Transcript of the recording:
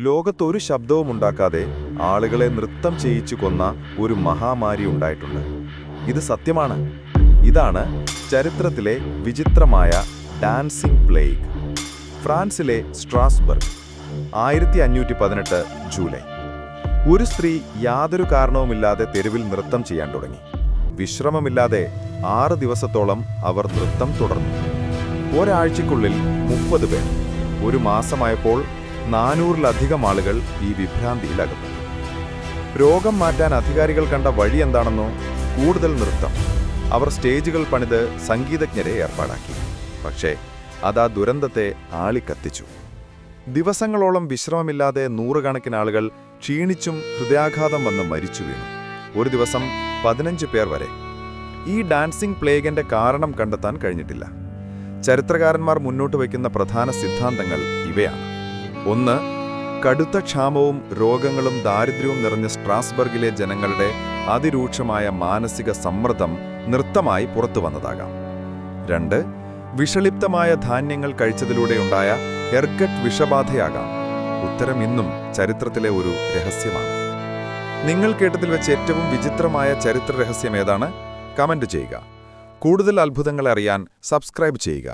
ലോകത്തൊരു ശബ്ദവും ഉണ്ടാക്കാതെ ആളുകളെ നൃത്തം ചെയ്യിച്ചു കൊന്ന ഒരു മഹാമാരി ഉണ്ടായിട്ടുണ്ട്. ഇത് സത്യമാണ്. ഇതാണ് ചരിത്രത്തിലെ വിചിത്രമായ ഡാൻസിംഗ് പ്ലേഗ്. ഫ്രാൻസിലെ സ്ട്രാസ്ബർഗ്, 1518 ജൂലൈ. ഒരു സ്ത്രീ യാതൊരു കാരണവുമില്ലാതെ തെരുവിൽ നൃത്തം ചെയ്യാൻ തുടങ്ങി. വിശ്രമമില്ലാതെ 6 ദിവസത്തോളം അവർ നൃത്തം തുടർന്നു. ഒരാഴ്ചയ്ക്കുള്ളിൽ 30 പേർ. ഒരു മാസമായപ്പോൾ 400-ലധികം ആളുകൾ ഈ വിഭ്രാന്തിയിലകപ്പെട്ടു. രോഗം മാറ്റാൻ അധികാരികൾ കണ്ട വഴി എന്താണെന്നോ? കൂടുതൽ നൃത്തം. അവർ സ്റ്റേജുകൾ പണിത് സംഗീതജ്ഞരെ ഏർപ്പാടാക്കി. പക്ഷേ അതാ ദുരന്തത്തെ ആളിക്കത്തിച്ചു. ദിവസങ്ങളോളം വിശ്രമമില്ലാതെ നൂറുകണക്കിന് ആളുകൾ ക്ഷീണിച്ചും ഹൃദയാഘാതം വന്ന് മരിച്ചു വീണു. ഒരു ദിവസം 15 പേർ വരെ. ഈ ഡാൻസിംഗ് പ്ലേഗിന്റെ കാരണം കണ്ടെത്താൻ കഴിഞ്ഞിട്ടില്ല. ചരിത്രകാരന്മാർ മുന്നോട്ട് വയ്ക്കുന്ന പ്രധാന സിദ്ധാന്തങ്ങൾ ഇവയാണ്. 1. കടുത്ത ക്ഷാമവും രോഗങ്ങളും ദാരിദ്ര്യവും നിറഞ്ഞ സ്ട്രാസ്ബർഗിലെ ജനങ്ങളുടെ അതിരൂക്ഷമായ മാനസിക സമ്മർദ്ദം നൃത്തമായി പുറത്തു വന്നതാകാം. 2. വിഷലിപ്തമായ ധാന്യങ്ങൾ കഴിച്ചതിലൂടെയുണ്ടായ എർഗട്ട് വിഷബാധയാകാം. ഉത്തരം ഇന്നും ചരിത്രത്തിലെ ഒരു രഹസ്യമാണ്. നിങ്ങൾ കേട്ടതിൽ വെച്ച് ഏറ്റവും വിചിത്രമായ ചരിത്ര രഹസ്യം ഏതാണ്? കമന്റ് ചെയ്യുക. കൂടുതൽ അത്ഭുതങ്ങൾ അറിയാൻ സബ്സ്ക്രൈബ് ചെയ്യുക.